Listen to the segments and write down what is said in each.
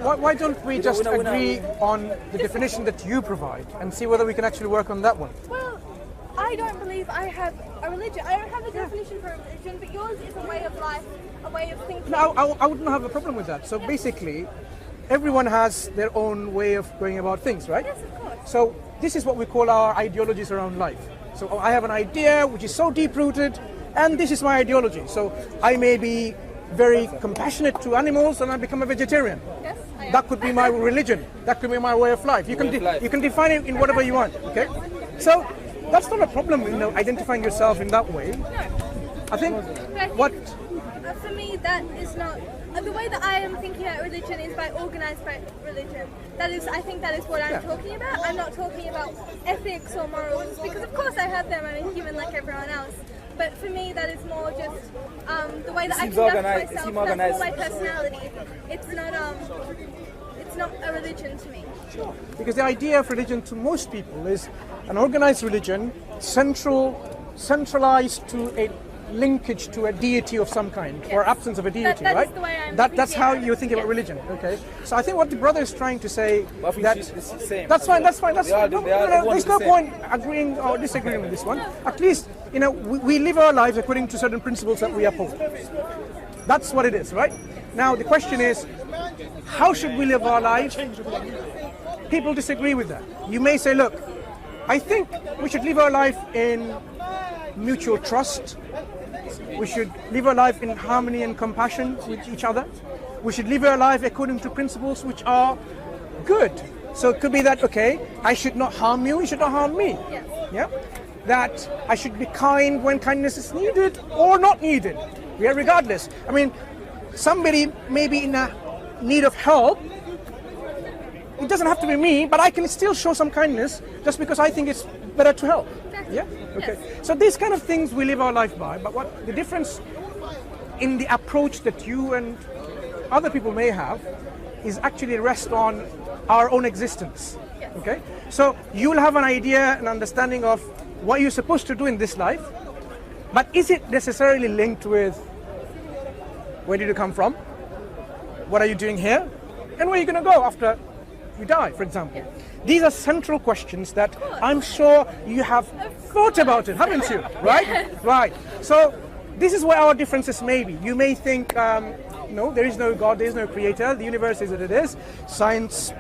why don't we just agree on the definition that you provide and see whether we can actually work on that one? Well, I don't believe I have a religion. I don't have a definition for a religion, but yours is a way of life, a way of thinking. No, I wouldn't have a problem with that. So basically, everyone has their own way of going about things, right? Yes, of course. So this is what we call our ideologies around life. So I have an idea which is so deep-rooted, and this is my ideology. So I may be very compassionate to animals and I become a vegetarian. Yes, I am. That could be my religion. That could be my way of life. You can define it in whatever you want. Okay, so that's not a problem. Identifying yourself in that way. No. I think what for me that is not the way that I am thinking about religion is by organized by religion. I think that is what I'm talking about. I'm not talking about ethics or morals because of course I have them. I'm a human like everyone else. But for me, that is more just the way that I conduct myself. That's more my personality. It's not a religion to me. Sure. Because the idea of religion to most people is an organized religion, centralized to a linkage to a deity of some kind, or absence of a deity, that right? Is the way I'm that's how you think about religion. Okay. So I think what the brother is trying to say that's fine. There's no point agreeing or disagreeing with this one. At least we live our lives according to certain principles that we uphold. That's what it is, right? Now the question is, how should we live our lives? People disagree with that. You may say, look, I think we should live our life in mutual trust. We should live our life in harmony and compassion with each other. We should live our life according to principles which are good. So it could be that, okay, I should not harm you, you should not harm me. Yes. Yeah? That I should be kind when kindness is needed or not needed. Yeah, regardless. I mean, somebody may be in a need of help. It doesn't have to be me, but I can still show some kindness just because I think it's better to help. Yeah? Okay. Yes. So these kind of things we live our life by, but what the difference in the approach that you and other people may have is actually rest on our own existence. Yes. Okay? So you'll have an idea, an understanding of what you're supposed to do in this life, but is it necessarily linked with where did you come from? What are you doing here? And where are you going to go after you die, for example? Yes. These are central questions that I'm sure you have thought about it, haven't you? Right? Yes. Right. So this is where our differences may be. You may think, there is no God, there is no creator, the universe is what it is. Science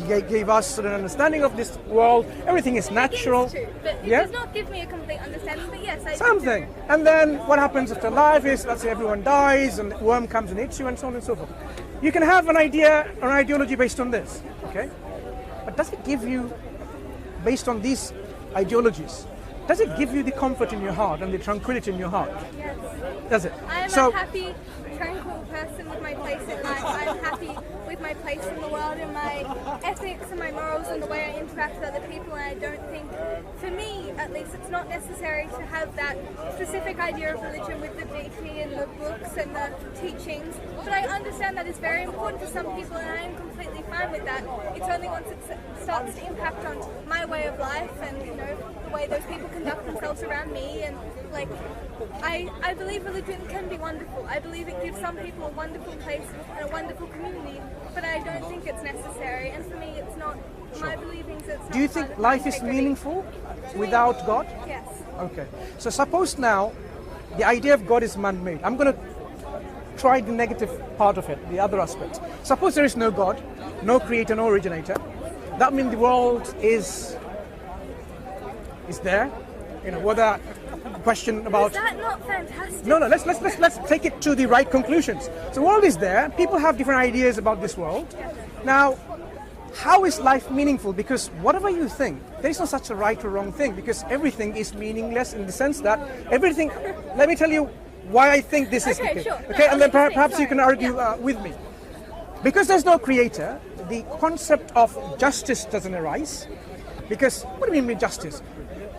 gave us an understanding of this world, everything is natural. It is true, but it does not give me a complete understanding, but yes, I Something. And then what happens after life is, let's say everyone dies and the worm comes and eats you and so on and so forth. You can have an idea, an ideology based on this, okay? But does it give you, based on these ideologies, does it give you the comfort in your heart and the tranquility in your heart? Yes. Does it? I am a happy, tranquil person with my place in life. I'm happy with my place in the world and my ethics and my morals and the way I interact with other people, and I don't think, for me at least, it's not necessary to have that specific idea of religion with the deity and the books and the teachings, but I understand that is very important to some people and I am completely fine with that. It's only once it starts to impact on my way of life and the way those people conduct themselves around me, and I believe religion can be wonderful. I believe it gives some people a wonderful place and a wonderful community, but I don't think it's necessary, and for me it's not. My believings, it's not. Do you think life is meaningful without God? Yes. Okay. So suppose now the idea of God is man-made. I'm going to try the negative part of it, the other aspect. Suppose there is no God, no creator, no originator. That means the world is there. Whether question about. Is that not fantastic? No. Let's take it to the right conclusions. So the world is there. People have different ideas about this world. Now, how is life meaningful? Because whatever you think, there is no such a right or wrong thing. Because everything is meaningless in the sense that everything. Let me tell you why I think this is the case. Sure. Okay, and then perhaps sorry. you can argue with me. Because there's no creator, the concept of justice doesn't arise. Because what do you mean by justice?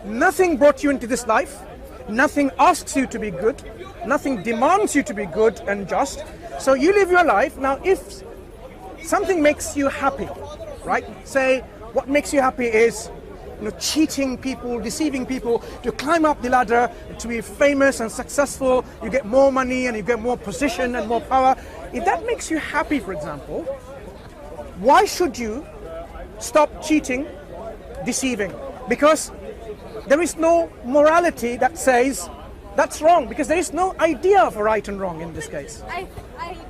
Nothing brought you into this life. Nothing asks you to be good. Nothing demands you to be good and just. So you live your life. Now, if something makes you happy, right? Say, what makes you happy is cheating people, deceiving people, to climb up the ladder, to be famous and successful. You get more money and you get more position and more power. If that makes you happy, for example, why should you stop cheating, deceiving? Because there is no morality that says that's wrong, because there is no idea of right and wrong in this case. I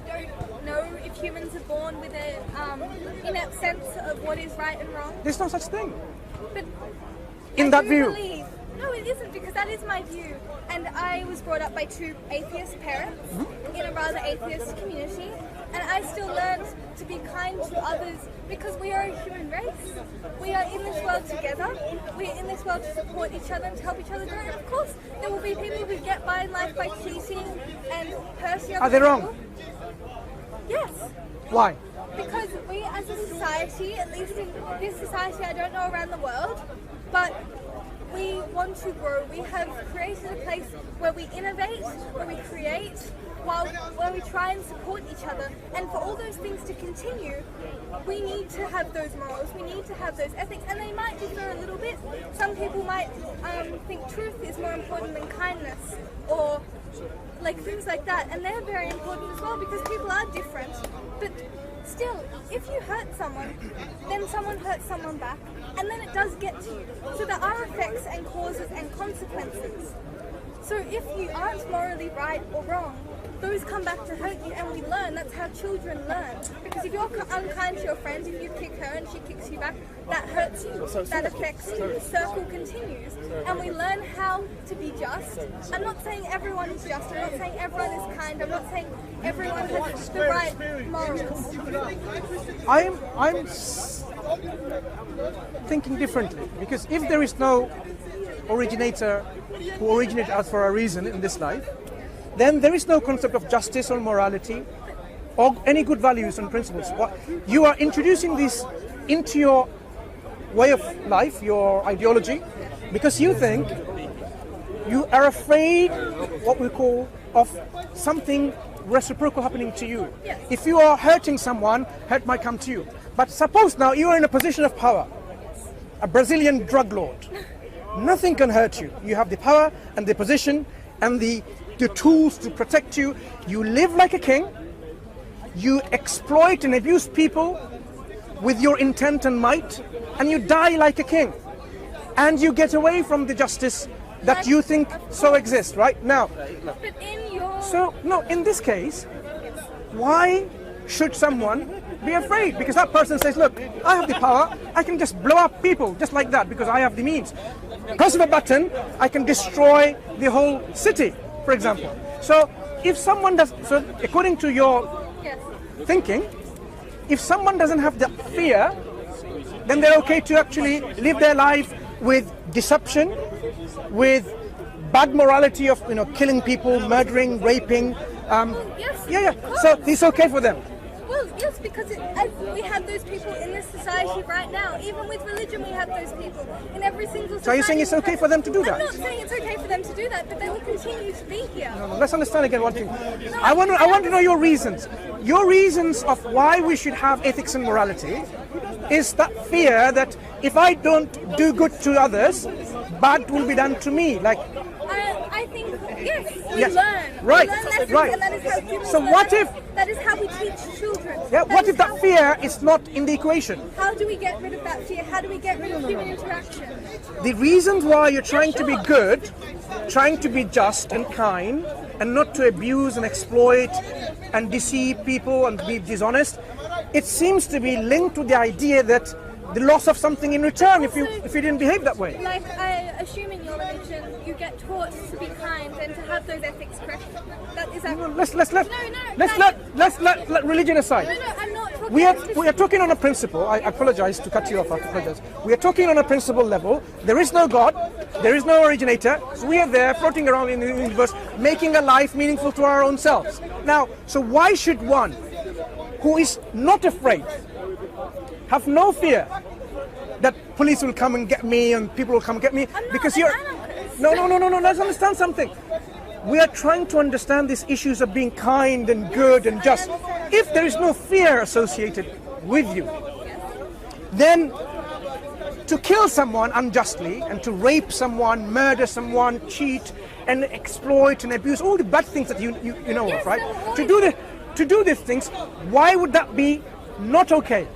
don't know if humans are born with an inept sense of what is right and wrong. There's no such thing. But in that view. No, it isn't, because that is my view. And I was brought up by two atheist parents in a rather atheist community, and I still learned to be kind to others because we are a human race. We are in this world together. We are in this world to support each other and to help each other grow. Of course, there will be people who get by in life by cheating and hurting other people. Are they wrong? Yes. Why? Because we as a society, at least in this society, I don't know around the world, but we want to grow. We have created a place where we innovate, where we create, where we try and support each other. And for all those things to continue, we need to have those morals, we need to have those ethics, and they might differ a little bit. Some people might think truth is more important than kindness, or like things like that, and they're very important as well because people are different. But still, if you hurt someone, then someone hurts someone back, and then it does get to you. So there are effects and causes and consequences. So if you aren't morally right or wrong, those come back to hurt you, and we learn. That's how children learn. Because if you're unkind to your friend, if you kick her and she kicks you back, that hurts you, that affects you. The circle continues, and we learn how to be just. I'm not saying everyone is just, I'm not saying everyone is kind, I'm not saying everyone has the right morals. I'm thinking differently, because if there is no originator who originated us for a reason in this life, then there is no concept of justice or morality or any good values and principles. You are introducing this into your way of life, your ideology, because you think you are afraid, what we call, of something reciprocal happening to you. Yes. If you are hurting someone, hurt might come to you. But suppose now you are in a position of power, a Brazilian drug lord. Nothing can hurt you. You have the power and the position and the tools to protect you. You live like a king. You exploit and abuse people with your intent and might, and you die like a king. And you get away from the justice that you think so exists, right? Now, in this case, why should someone be afraid? Because that person says, look, I have the power, I can just blow up people just like that because I have the means. Press of a button, I can destroy the whole city, for example. So if someone does, so according to your thinking, if someone doesn't have the fear, then they're okay to actually live their life with deception, with bad morality of killing people, murdering, raping. So it's okay for them. Well, yes, because we have those people in this society right now. Even with religion, we have those people in every single society. So are you saying it's okay for them to do that? I'm not saying it's okay for them to do that, but they will continue to be here. No, let's understand again one thing. I want to know your reasons. Your reasons of why we should have ethics and morality is that fear that if I don't do good to others, bad will be done to me. Like, I think, we learn. Right, we learn lessons, right. And that is how humans so what learn. if... That is how we teach children. Yeah, what if that fear is not in the equation? How do we get rid of that fear? How do we get rid of human interaction? The reasons why you're trying to be good, trying to be just and kind, and not to abuse and exploit and deceive people and be dishonest, it seems to be linked to the idea that the loss of something in return if you didn't behave that way. Like, I assume in your religion you get taught to be kind and to have those ethics correct. Let's let religion aside. No, I'm not talking. We are talking on a principle. I apologize to cut you off. I apologize. We are talking on a principle level. There is no God. There is no originator. So we are there floating around in the universe, making a life meaningful to our own selves. Now, so why should one who is not afraid, have no fear that police will come and get me and people will come and get me? Because you're... No. Let's understand something. We are trying to understand these issues of being kind and good and just. If there is no fear associated with you, then to kill someone unjustly and to rape someone, murder someone, cheat and exploit and abuse, all the bad things that you know of, right? To do these things, why would that be not okay?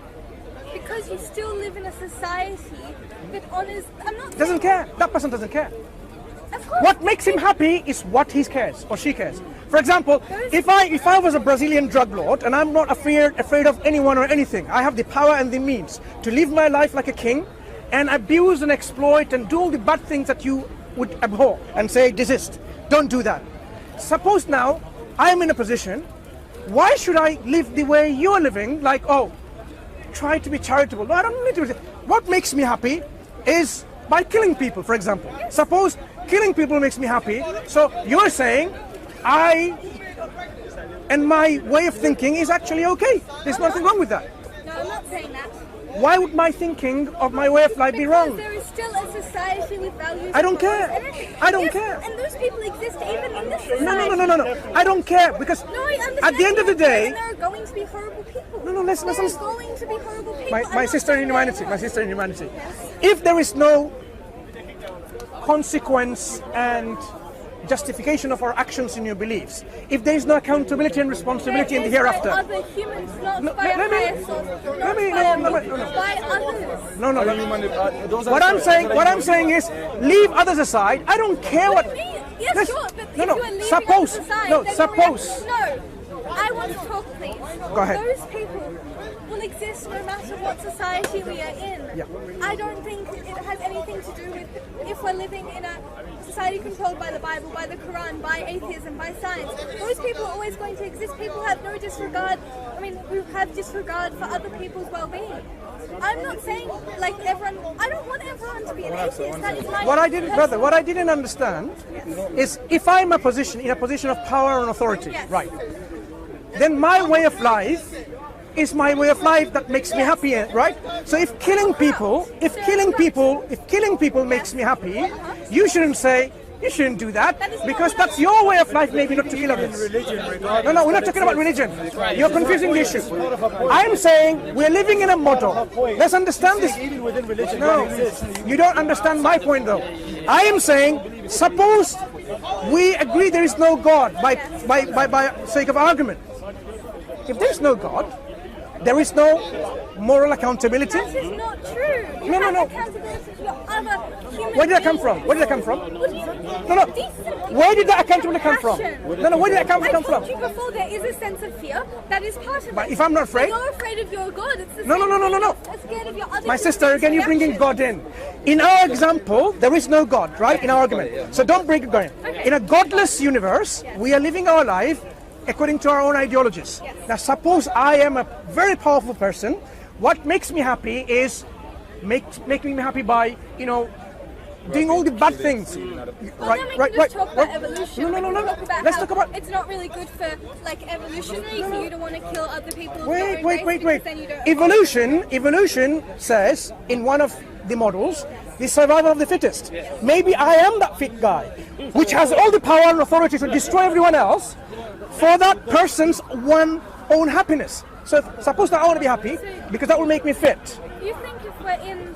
because you still live in a society that honors. I'm not. Doesn't care. That person doesn't care. Of course. What makes him happy is what he cares or she cares. For example, if I was a Brazilian drug lord and I'm not afraid of anyone or anything, I have the power and the means to live my life like a king and abuse and exploit and do all the bad things that you would abhor and say desist. Don't do that. Suppose now I'm in a position, why should I live the way you're living? Like, oh, try to be charitable. No, I don't need to. What makes me happy is by killing people, for example. Suppose killing people makes me happy. So you're saying I and my way of thinking is actually okay. There's nothing wrong with that. No, I'm not saying that. Why would my thinking of my way of life be wrong? Because there is still a society with values. I don't care. I don't yes, care. And those people exist even in this society. No. I don't care because No, I understand. at the end of the day, there are going to be horrible people. No, let's There are going to be horrible people. my sister in humanity. My sister in humanity. If there is no consequence and justification of our actions in your beliefs, if there is no accountability and responsibility in the hereafter. By other humans, not by let a me- higher source, not let me- by no, by others. No. What I'm saying is, leave others aside. I don't care what. Yes, Listen, sure, but no, if no. you are leaving Suppose, others aside, no. then Suppose. No, I want to talk, please. Go ahead. Those people will exist no matter what society we are in. Yeah. I don't think it has anything to do with if we're living in a society controlled by the Bible, by the Quran, by atheism, by science. Those people are always going to exist. People have no disregard. I mean, we have disregard for other people's well-being. I'm not saying like everyone. I don't want everyone to be an atheist. That is my What I didn't understand is if I'm in a position of power and authority, Yes. right? Then my way of life is my way of life that makes me happy, right? So if killing people makes me happy, you shouldn't say you shouldn't do that because that's your way of life, maybe not to kill others. No, we're not talking about religion. You're confusing the issue. I'm saying we're living in a model. Let's understand this. No, you don't understand my point though. I am saying, suppose we agree there is no God by sake of argument. If there is no God, there is no moral accountability. That is not true. You No. have accountability to other human Where did that come beings. from? Where did that come from? What do you mean? No. Decent Where did that accountability come from? compassion. No, where did that accountability come I told from? you before, there is a sense of fear that is part of But it. if I'm not afraid- You're afraid of your God. It's the No. same thing. You're scared of your other My human sister, beings' again, you're bringing reactions. God in. In our example, there is no God, right? In our argument. So don't bring God in. Okay. In a godless universe, we are living our life according to our own ideologies. Yes. Now, suppose I am a very powerful person. What makes me happy is making me happy by, doing all the bad things. Well, then we can just talk about evolution. No. We can talk about Let's how talk about. it's not really good for evolutionary for you to want to kill other people. of your Wait. own race because then you don't- Evolution says in one of the models, the survival of the fittest. Maybe I am that fit guy, which has all the power and authority to destroy everyone else for that person's own happiness. So suppose that I want to be happy because that will make me fit. You think if we're in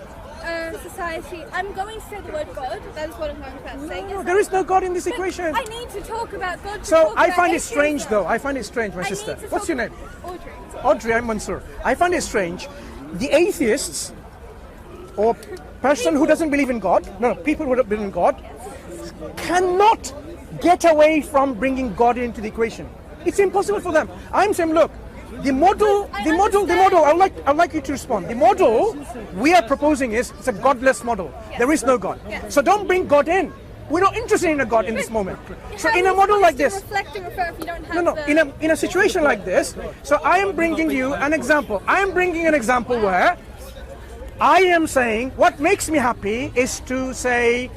society, I'm going to say the word God. That is what I'm going to say. No, there is no God in this equation. I need to talk about God. So I find it strange though. I find it strange, my I sister. need to What's talk- your name? Audrey. Audrey, I'm Mansoor. I find it strange. The atheists or person who doesn't believe in God, people who don't believe in God, cannot get away from bringing God into the equation. It's impossible for them. I'm saying, look, the model, I'd like you to respond. The model we are proposing it's a godless model. There is no God. So don't bring God in. We're not interested in a God in this moment. So in a model like this, reflect and refer if you don't have in a situation like this, so I am bringing you an example. I am bringing an example where I am saying what makes me happy is to say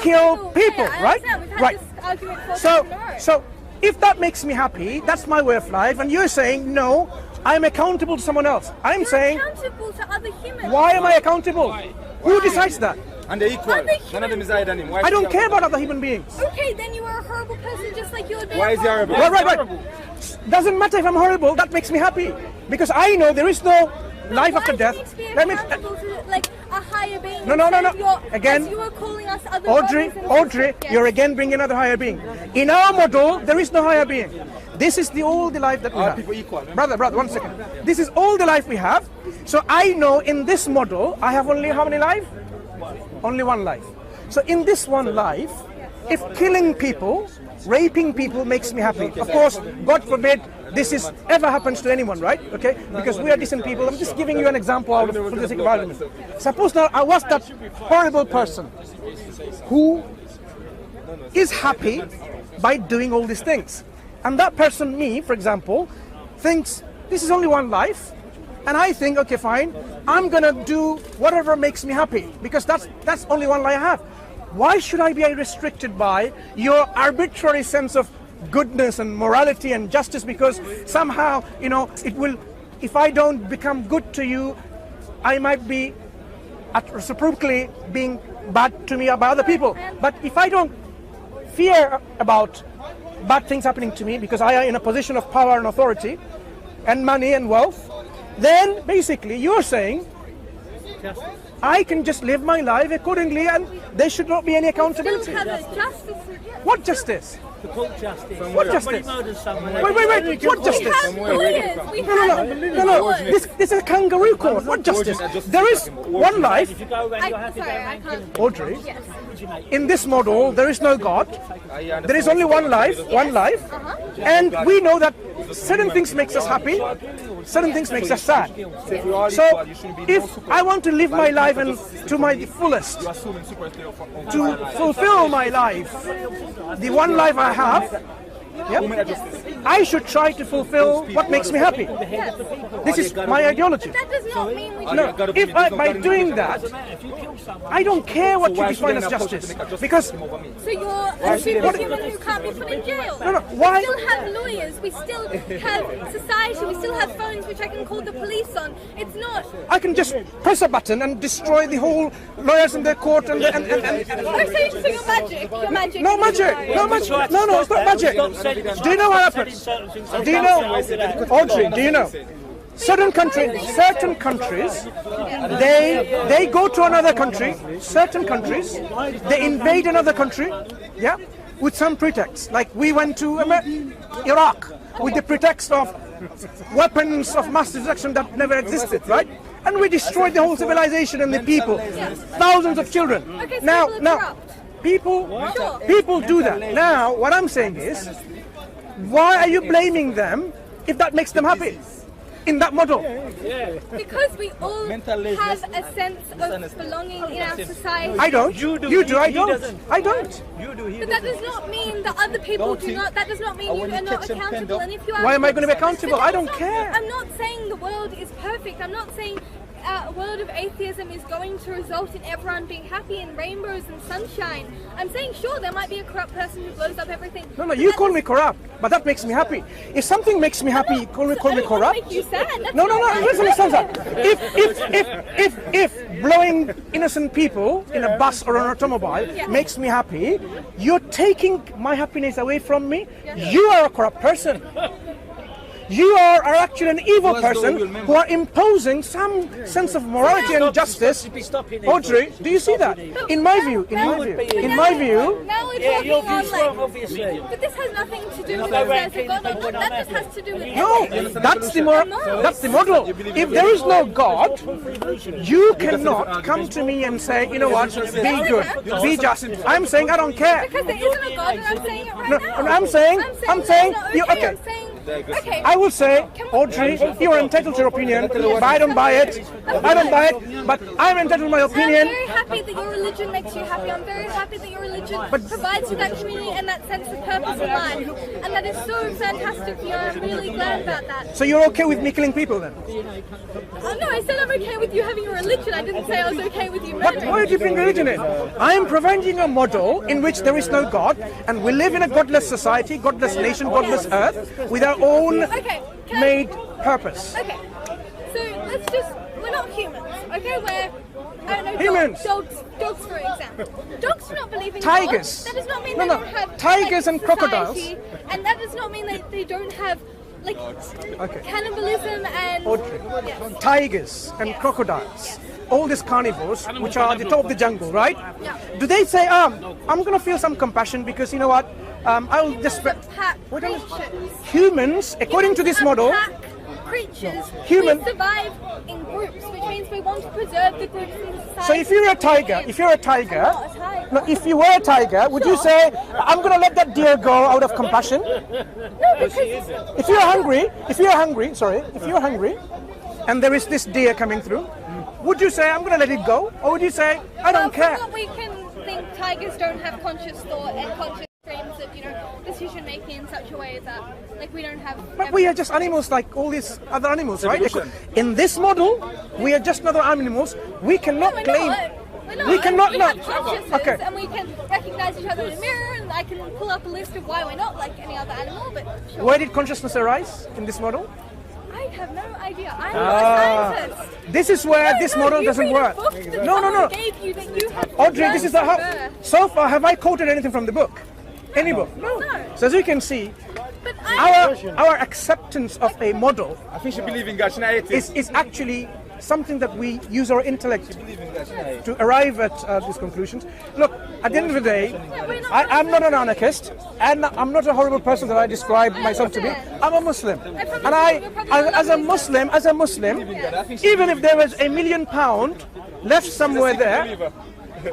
kill people, Yeah, I right? understand. We've had Right. this argument for So if that makes me happy, that's my way of life, and you're saying no, I'm accountable to someone else. I'm saying, accountable to other humans. why am I accountable? Who decides that? And they're equal. Other None of them is higher than him. Why I don't is he care about other human beings. Okay, then you are a horrible person just like you would be. Why is he horrible? Right. Doesn't matter if I'm horrible, that makes me happy. Because I know there is no life after death. Let me accountable to like a higher being. No. Again, as you are calling us other Audrey, brothers and sisters. you're again bringing another higher being. In our model, there is no higher being. This is the all the life that we have. People equal. Brother, 1 second. This is all the life we have. So I know in this model, I have only how many life? Only one life. So in this one life, if killing people, raping people makes me happy. Of course, God forbid this is ever happens to anyone, right? Okay? Because we are decent people. I'm just giving you an example out of for the sake of argument. Suppose now I was that horrible person who is happy by doing all these things. And that person, me, for example, thinks this is only one life. And I think, okay, fine, I'm gonna do whatever makes me happy because that's only one life I have. Why should I be restricted by your arbitrary sense of goodness and morality and justice because somehow, it will, if I don't become good to you, I might be reciprocally being bad to me by other people. But if I don't fear about bad things happening to me because I am in a position of power and authority and money and wealth, then basically you're saying I can just live my life accordingly and there should not be any accountability. What justice? What justice? Wait. What justice? No. This is a kangaroo court. What justice? There is one life. I can't. Audrey, in this model, there is no God. There is only one life, and we know that certain things makes us happy, certain things makes us sad. So, if I want to live my life and to my fullest, to fulfill my life, the one life I have, I should try to fulfill what makes me happy. This is my ideology. That does not mean we if by doing that, I don't care what you define as justice. Because so you're a superhuman who can't be put in jail. No. Why? We still have lawyers. We still have society. We still have phones which I can call the police on. It's not. I can just press a button and destroy the whole lawyers in their court and. So you're magic. You're magic. No, it's not magic. Do you know what happens? Do you know, Audrey? Do you know? Certain countries, they go to another country. Certain countries, they invade another country, with some pretext. Like we went to Iraq with the pretext of weapons of mass destruction that never existed, right? And we destroyed the whole civilization and the people, thousands of children. Okay, so Now, people do that. Now, what I'm saying is, why are you blaming them if that makes them happy in that model? Because we all have a sense of belonging in our society. I don't. You do. I don't. I don't. But that does not mean that other people do not. That does not mean you are not accountable. And if you are, why am I going to be accountable? I don't care. I'm not saying the world is perfect. I'm not saying a world of atheism is going to result in everyone being happy and rainbows and sunshine. I'm saying, sure, there might be a corrupt person who blows up everything. No, you call me corrupt, but that makes me happy. If something makes me happy, you call me corrupt. Make you sad. No. Listen. If blowing innocent people in a bus or an automobile makes me happy, you're taking my happiness away from me. You are a corrupt person. You are actually an evil person who are imposing some sense of morality and justice. Audrey, do you see that? In my view. Now we're talking on obviously. But this has nothing to do with there's a God or not. That just has to do with No, that's the model. If there is no God, you cannot come to me and say, you know what, be good, be just. I'm saying I don't care. Because there isn't a God, and I'm saying it right now. I'm saying, okay. Okay. I will say, Audrey, you are entitled to your opinion, but I don't buy it. But I'm entitled to my opinion. I'm very happy that your religion makes you happy. I'm very happy that your religion provides you that community and that sense of purpose in life. And that is so fantastic for you. I'm really glad about that. So you're okay with me killing people then? No, I said I'm okay with you having a religion. I didn't say I was okay with you murdering. But why do you bring religion in? I am providing a model in which there is no God, and we live in a godless society, godless nation, godless earth, with our own made purpose. Okay, so we're not humans, okay? We're, I don't know, humans. Dogs for example. Dogs do not believe in tigers. God. That does not mean they don't have tigers and society, crocodiles. And that does not mean they don't have cannibalism and tigers and crocodiles. All these carnivores, which are at the top of the jungle, right? Yeah. Do they say, I'm going to feel some compassion because, you know what, I will just... Pack creatures. Humans, according to this model... Pack creatures. Human... We survive in groups, which means we want to preserve the groups in society. So if you're a tiger, I'm not a tiger. no, if you were a tiger, would you say, I'm going to let that deer go out of compassion? No, because If you're hungry, and there is this deer coming through, would you say, I'm going to let it go? Or would you say, I don't care? Well, we can think tigers don't have conscious thought and conscious streams of, decision making in such a way that, like, we don't have... But we are just animals like all these other animals, right? In this model, we are just other animals. We cannot claim... We're not. We cannot we not. have consciousness, Okay. and we can recognize each other in the mirror, and I can pull up a list of why we're not like any other animal, but sure. Where did consciousness arise in this model? I have no idea. I'm not a scientist. This is where this model doesn't work. No. Gave you that you have Audrey, this is the learned how. from birth. So far, have I quoted anything from the book? Any book? No. So as you can see, But our acceptance of a model I think she believes in God. She's not atheist. is actually something that we use our intellect to arrive at these conclusions. Look, at the end of the day, I'm not an anarchist, and I'm not a horrible person that I describe myself to be. I'm a Muslim, and as a Muslim, even if there was £1 million left somewhere there,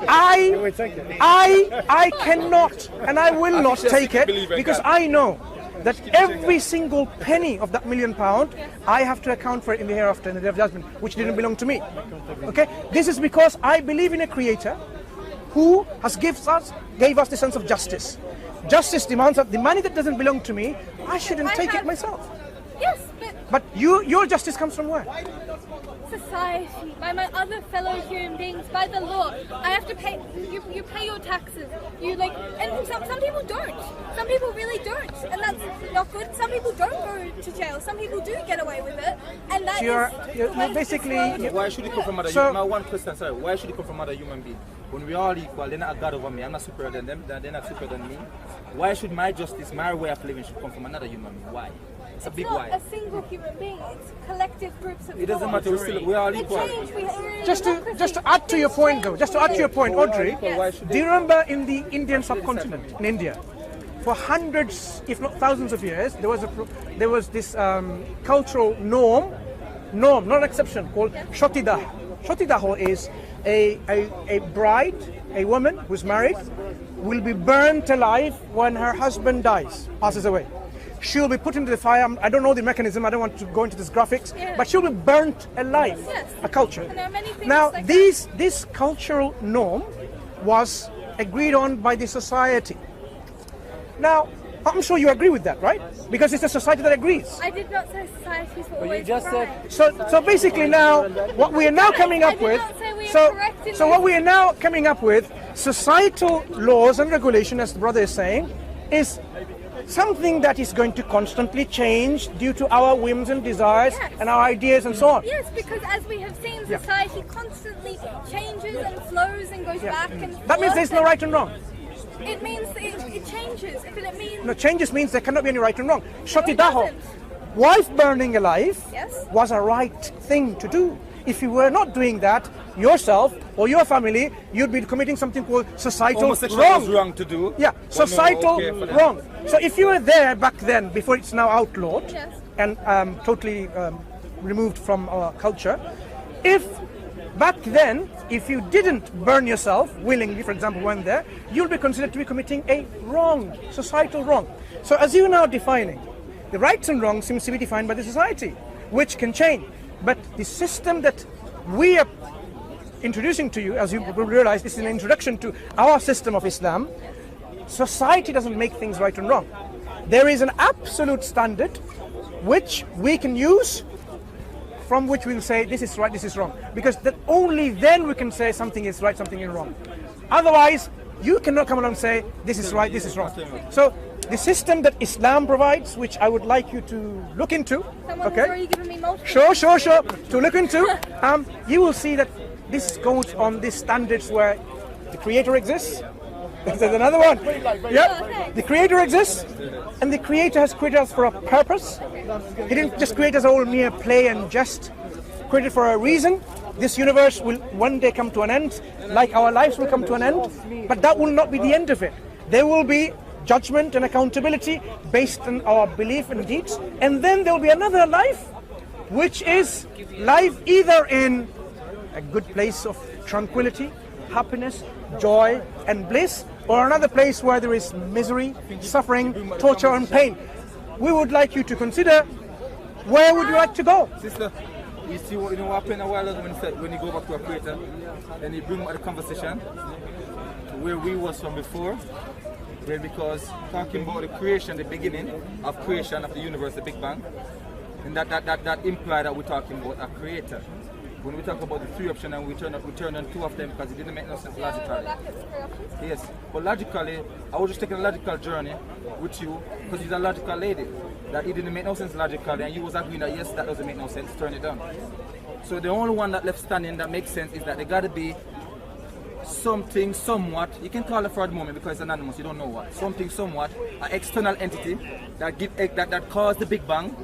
I cannot and I will not take it, because I know that every single penny of that £1 million, I have to account for it in the hereafter, in the day of judgment, which didn't belong to me. Okay? This is because I believe in a creator who gave us the sense of justice. Justice demands that the money that doesn't belong to me, I shouldn't take it myself. Yes, But your justice comes from where? society, by my other fellow human beings, by the law. I have to pay. You pay your taxes. And some people don't. Some people really don't, and that's not good. Some people don't go to jail. Some people do get away with it, and that You're is basically. Why should it come from other So- human? My one question, sorry. Why should it come from other human being? When we are all equal, they're not a God over me. I'm not superior than them. They're not superior than me. Why should my justice, my way of living, should come from another human being? Why? It's a big not why. a single human being. It's collective groups of It doesn't thought. matter. We're all It equal. changed. Just to add to your point, though, Audrey, Yes. do you remember in the Indian subcontinent, in India, for hundreds, if not thousands of years, there was this cultural norm, not an exception, called Shotidah. Shotidah is a bride, a woman who's married, will be burnt alive when her husband passes away. She'll be put into the fire. I don't know the mechanism. I don't want to go into these graphics, but she'll be burnt alive. Yes. A culture. And there are many things Now, like this cultural norm was agreed on by the society. Now, I'm sure you agree with that, right? Because it's a society that agrees. I did not say societies were always just said- right. So basically now, what we are now coming up I did with, not say we are correct in so what this. we are now coming up with, societal laws and regulation, as the brother is saying, is something that is going to constantly change due to our whims and desires Yes. and our ideas and so on. Yes, because as we have seen, society constantly changes and flows and goes back and forth. That means there's no right and wrong. It means it changes. But it means No, changes means there cannot be any right and wrong. it Shotidaho, doesn't. wife burning alive, Yes. was a right thing to do. If you were not doing that yourself or your family, you'd be committing something called societal Homosexual wrong. is wrong to do. Yeah, But societal no, okay for them. wrong. So if you were there back then, before it's now outlawed Yes. and totally removed from our culture, if back then, if you didn't burn yourself willingly, for example, when there, you'll be considered to be committing a wrong, societal wrong. So as you're now defining, the rights and wrongs seems to be defined by the society, which can change. But the system that we are introducing to you, as you will realize, this is an introduction to our system of Islam. Society doesn't make things right and wrong. There is an absolute standard which we can use, from which we'll say this is right, this is wrong. Because that only then we can say something is right, something is wrong. Otherwise, you cannot come along and say this is right, this is wrong. So the system that Islam provides, which I would like you to look into, someone has already given me multiple. Sure. To look into, you will see that this goes on these standards where the Creator exists. There's another one. Yep. The Creator exists, and the Creator has created us for a purpose. He didn't just create us all mere play and jest. Created for a reason. This universe will one day come to an end, like our lives will come to an end. But that will not be the end of it. There will be judgment and accountability based on our belief and deeds. And then there will be another life, which is life either in a good place of tranquility, happiness, joy and bliss, or another place where there is misery, suffering, torture and pain. We would like you to consider, where would you like to go? Sister, you see what happened a while ago when you go back to a creator, then you bring back the conversation where we was from before, because talking about the creation, the beginning of creation of the universe, the Big Bang, and that implied that we're talking about a creator. When we talk about the three options and we turn on two of them because it didn't make no sense logically. Yes, but logically, I was just taking a logical journey with you because you're a logical lady. That it didn't make no sense logically, and you was agreeing that yes, that doesn't make no sense, turn it down. So the only one that left standing that makes sense is that there got to be something, somewhat, you can call it for the moment because it's anonymous, you don't know what, something, somewhat, an external entity that caused the Big Bang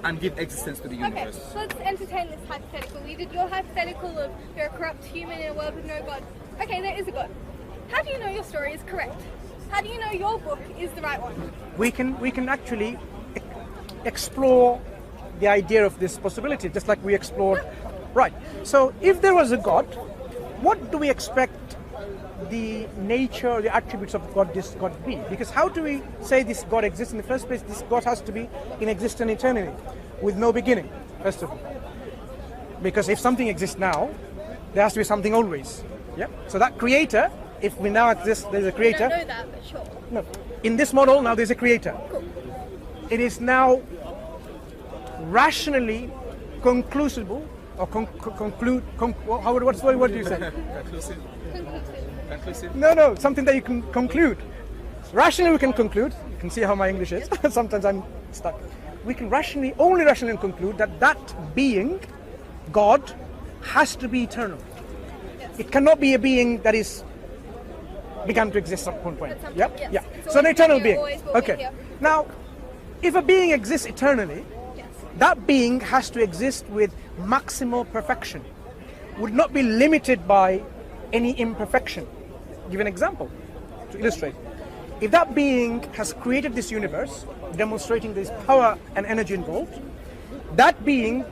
and give existence to the universe. Okay, so let's entertain this hypothetical. We did your hypothetical of you're a corrupt human in a world with no God. Okay, there is a God. How do you know your story is correct? How do you know your book is the right one? We can actually explore the idea of this possibility, just like we explored. Right. So if there was a God, what do we expect the nature, the attributes of this God to be? Because how do we say this God exists in the first place? This God has to be in existence eternity, with no beginning, first of all. Because if something exists now, there has to be something always. Yeah. So that creator, if we now exist, there's a creator. I don't know that, but sure. No. In this model, now there's a creator. Cool. It is now rationally conclusible, or conclude. What do you say? Conclusive. No, something that you can conclude. Rationally, we can conclude. You can see how my English is. Sometimes I'm stuck. We can only rationally conclude that being, God, has to be eternal. Yes. It cannot be a being that is began to exist at one point. Yep. Yes. Yeah. So So an eternal being. Always Okay. Now, if a being exists eternally, yes. that being has to exist with maximal perfection. Would not be limited by any imperfection. Give an example to illustrate. If that being has created this universe, demonstrating this power and energy involved, that being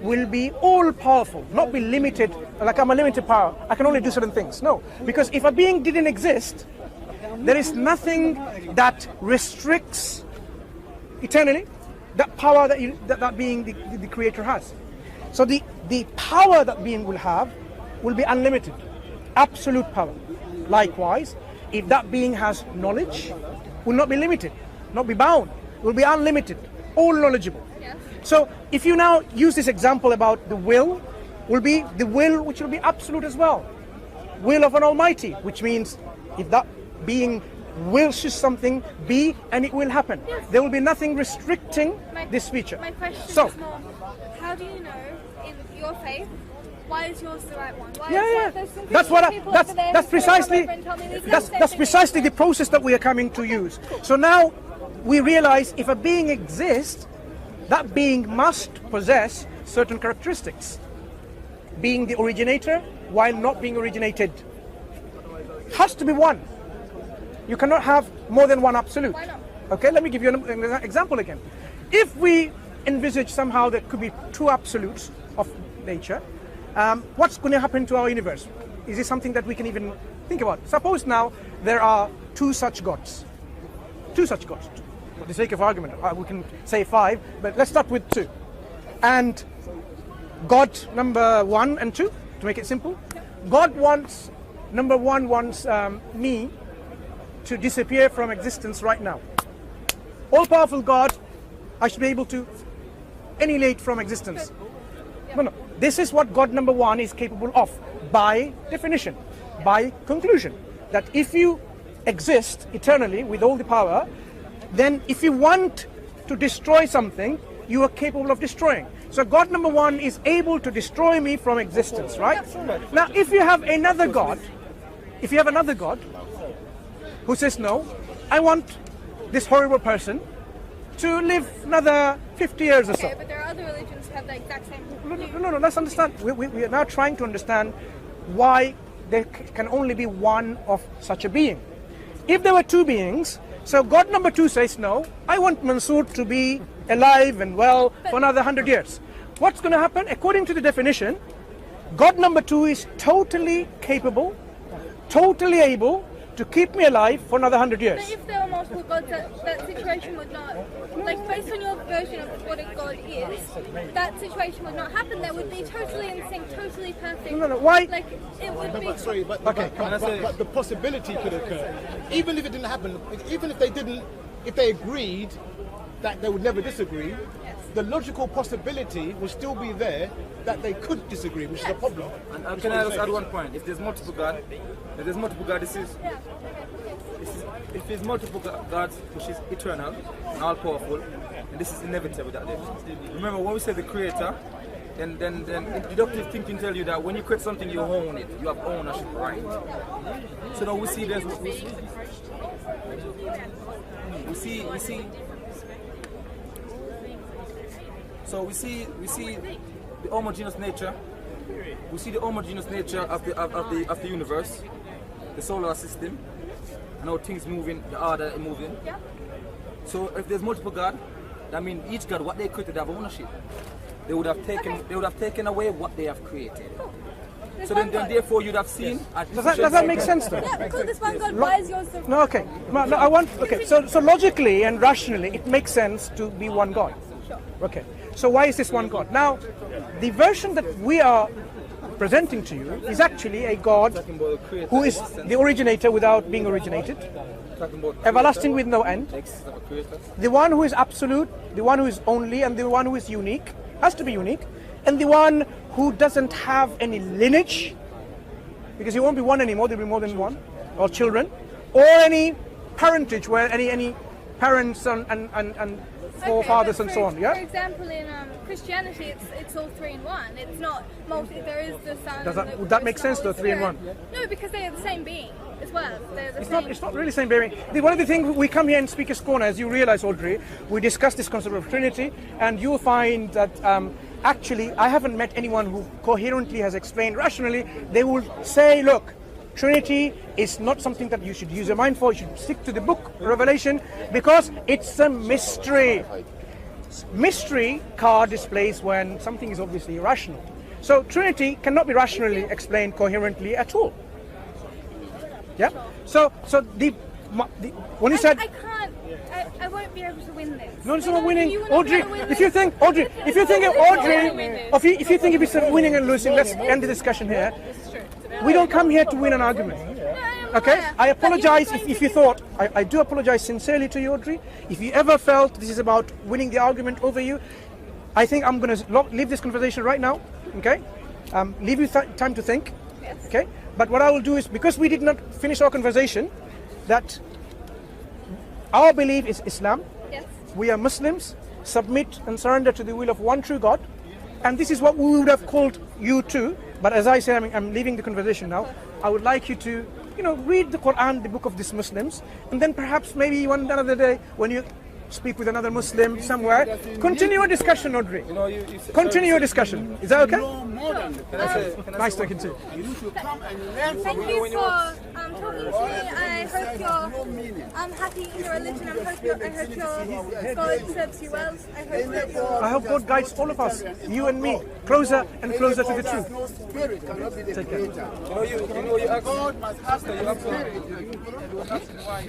will be all-powerful, not be limited, like I'm a limited power, I can only do certain things. No, because if a being didn't exist, there is nothing that restricts eternally that power that being, the creator has. So the power that being will have will be unlimited, absolute power. Likewise, if that being has knowledge, will not be limited, not be bound, will be unlimited, all knowledgeable. Yes. So if you now use this example about the will, will be the will which will be absolute as well. Will of an Almighty, which means if that being wills something be, and it will happen. Yes. There will be nothing restricting this feature. My question So, is more, how do you know in your faith, why is yours the right one? Why yeah. is there's some That's people what over there that's who precisely come over and tell me the exact that's same that's thing precisely as the you. process that we are coming to use. So now we realize if a being exists, that being must possess certain characteristics. Being the originator while not being originated. Has to be one. You cannot have more than one absolute. Why not? Okay, let me give you an example again. If we envisage somehow there could be two absolutes of nature, what's going to happen to our universe? Is this something that we can even think about? Suppose now there are two such gods. Two such gods. For the sake of argument, we can say 5, but let's start with 2. And God number 1 and 2, to make it simple. God wants, number 1 wants me to disappear from existence right now. All-powerful God, I should be able to annihilate from existence. No. This is what God number 1 is capable of, by definition, by conclusion. That if you exist eternally with all the power, then if you want to destroy something, you are capable of destroying. So God number 1 is able to destroy me from existence, right? Now, if you have another God, who says, no, I want this horrible person to live another 50 years or so. Okay, but there are other religions that have the exact same. No, let's understand. We are now trying to understand why there can only be one of such a being. If there were two beings, So God number 2 says, no, I want Mansoor to be alive and well for another 100 years. What's going to happen? According to the definition, God number 2 is totally capable, totally able to keep me alive for another 100 years. But if there were multiple gods, that situation would not, like based on your version of what a god is, that situation would not happen. That would be totally in sync, totally perfect. No, why? Like it would be. Sorry, but the possibility could occur, even if it didn't happen. Even if they agreed that they would never disagree, the logical possibility will still be there that they could disagree, which is a problem. And can I just add one point? If there's multiple gods, if there's multiple gods, which is eternal and all powerful, and this is inevitable that day. Remember when we say the creator, then deductive thinking tells you that when you create something, you own it. You have ownership right. So now we see there's So we see the homogeneous nature. We see the homogeneous nature of the universe, the solar system, and how things moving, the order moving. So if there's multiple gods, that means each god, what they created, have ownership. They would have taken away what they have created. So then therefore you'd have seen. Does that make sense though? Yeah, because this one god, why is yours different? No, okay. No, okay. So logically and rationally, it makes sense to be one God. Okay. So why is this one God? Now, the version that we are presenting to you is actually a God who is the originator without being originated, everlasting with no end, the one who is absolute, the one who is only, and the one who is unique, has to be unique, and the one who doesn't have any lineage, because he won't be one anymore, there'll be more than one, or children, or any parentage where any parents and forefathers and so on. Yeah. For example, in Christianity, it's all 3 in 1. It's not multi. There is the Son. Would that make sense though? 3 in 1. No, because they are the same being as well. They're the It's same. not. It's not really the same bearing. One of the things we come here in Speaker's Corner, as you realise, Audrey, we discuss this concept of Trinity, and you'll find that actually I haven't met anyone who coherently has explained rationally. They will say, look, Trinity is not something that you should use your mind for. You should stick to the book, Revelation, because it's a mystery. Mystery card displays when something is obviously irrational. So Trinity cannot be rationally explained coherently at all. Yeah. So when you said I can't. I won't be able to win this. no, it's not winning, Audrey. If you think it's winning and losing, let's end the discussion here. We don't come here to win an argument. Okay? I apologize if you thought, I do apologize sincerely to you, Audrey. If you ever felt this is about winning the argument over you, I think I'm going to leave this conversation right now. Okay? Leave you time to think. Okay? But what I will do is, because we did not finish our conversation, that our belief is Islam. Yes. We are Muslims, submit and surrender to the will of one true God. And this is what we would have called you to. But as I said, I'm leaving the conversation now. I would like you to, read the Quran, the book of these Muslims, and then perhaps maybe one another day when you speak with another Muslim somewhere, continue your discussion, Audrey. Continue your discussion. Is that okay? Nice talking to you. Thank you for talking to me. I hope you're happy in your religion. I hope your God serves you well. I hope God guides all of us, you and me, closer and closer to the truth. Take care. You asked why